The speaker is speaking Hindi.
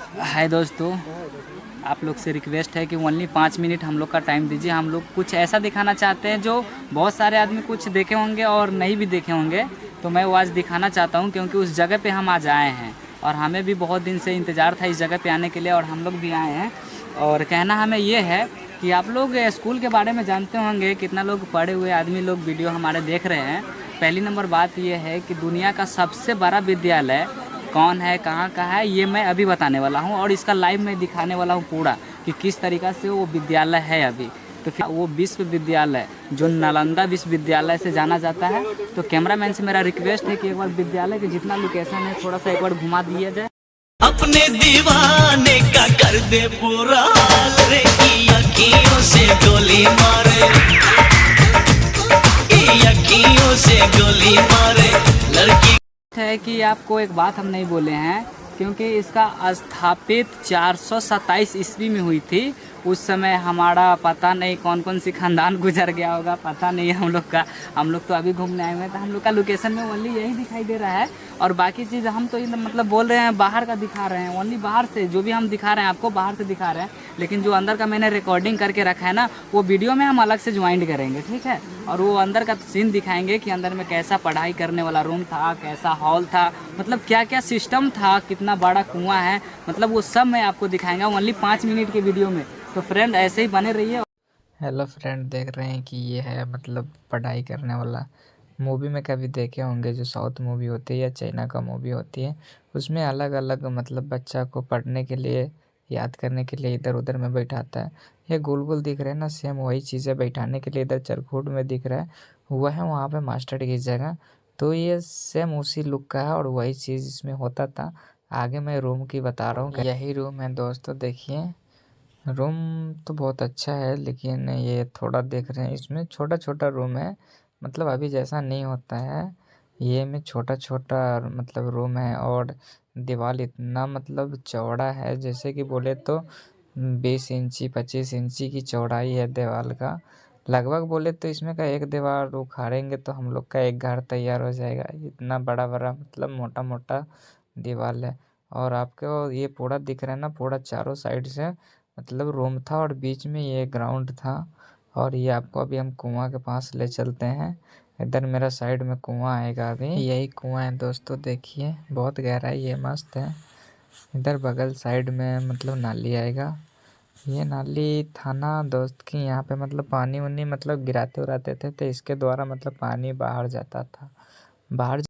हाय दोस्तों, आप लोग से रिक्वेस्ट है कि ओनली 5 मिनट हम लोग का टाइम दीजिए। हम लोग कुछ ऐसा दिखाना चाहते हैं जो बहुत सारे आदमी कुछ देखे होंगे और नहीं भी देखे होंगे। तो मैं वो आज दिखाना चाहता हूँ क्योंकि उस जगह पे हम आज आए हैं और हमें भी बहुत दिन से इंतज़ार था इस जगह पे आने के लिए और हम लोग भी आए हैं। और कहना हमें ये है कि आप लोग स्कूल के बारे में जानते होंगे, कितना लोग पढ़े हुए आदमी लोग वीडियो हमारे देख रहे हैं। पहली नंबर बात ये है कि दुनिया का सबसे बड़ा विद्यालय कौन है, कहाँ का है, ये मैं अभी बताने वाला हूँ और इसका लाइव मैं दिखाने वाला हूँ पूरा कि किस तरीक़ा से वो विद्यालय है अभी। तो फिर वो विश्वविद्यालय जो नालंदा विश्वविद्यालय से जाना जाता है। तो कैमरामैन से मेरा रिक्वेस्ट है कि एक बार विद्यालय के जितना लोकेशन है थोड़ा सा एक बार घुमा दिया जाए। अपने दीवाने का कर दे पूरा हाल रे, की अखियों से गोली मारे, की अखियों से गोली मारे लड़की है कि आपको एक बात हम नहीं बोले हैं क्योंकि इसका स्थापित 427 ईस्वी में हुई थी। उस समय हमारा पता नहीं कौन कौन सी खानदान गुजर गया होगा, पता नहीं हम लोग का। हम लोग तो अभी घूमने आए हुए हैं तो हम लोग का लोकेशन में ओनली यही दिखाई दे रहा है और बाकी चीज़ हम तो मतलब बोल रहे हैं बाहर का दिखा रहे हैं। ओनली बाहर से जो भी हम दिखा रहे हैं आपको बाहर से दिखा रहे हैं, लेकिन जो अंदर का मैंने रिकॉर्डिंग करके रखा है ना, वो वीडियो में हम अलग से ज्वाइंट करेंगे, ठीक है। और वो अंदर का सीन दिखाएंगे कि अंदर में कैसा पढ़ाई करने वाला रूम था, कैसा हॉल था, मतलब क्या क्या सिस्टम था, कितना बड़ा कुआं है, मतलब वो सब मैं आपको दिखाएंगा ओनली 5 मिनट के वीडियो में। तो फ्रेंड ऐसे ही बने रहिए। हेलो फ्रेंड, देख रहे हैं कि ये है मतलब पढ़ाई करने वाला। मूवी में कभी देखे होंगे जो साउथ मूवी होती है या चाइना का मूवी होती है, उसमें अलग अलग मतलब बच्चा को पढ़ने के लिए, याद करने के लिए इधर उधर में बैठाता है। ये गोल गोल दिख रहा है ना, सेम वही चीज़ें बैठाने के लिए इधर चरखूट में दिख रहा है, वह है वहाँ पे मास्टर की जगह। तो ये सेम उसी लुक का है और वही चीज़ इसमें होता था। आगे मैं रूम की बता रहा हूँ, यही रूम है दोस्तों। देखिए रूम तो बहुत अच्छा है, लेकिन ये थोड़ा देख रहे हैं इसमें छोटा छोटा रूम है, मतलब अभी जैसा नहीं होता है। ये में छोटा छोटा मतलब रूम है और दीवार इतना मतलब चौड़ा है, जैसे कि बोले तो 20 इंची 25 इंची की चौड़ाई है दीवार का। लगभग बोले तो इसमें का एक दीवार उखाड़ेंगे तो हम लोग का एक घर तैयार हो जाएगा। इतना बड़ा बड़ा मतलब मोटा मोटा दीवार है। और आपको ये पूरा दिख रहा है ना, पूरा चारों साइड से मतलब रूम था और बीच में ये ग्राउंड था। और ये आपको अभी हम कुआं के पास ले चलते हैं। इधर मेरा साइड में कुआं आएगा, अभी यही कुआं है दोस्तों। देखिए बहुत गहराई है, मस्त है। इधर बगल साइड में मतलब नाली आएगा। ये नाली था ना दोस्त की, यहाँ पे मतलब पानी उनी मतलब गिराते उराते थे तो इसके द्वारा मतलब पानी बाहर जाता था। बाहर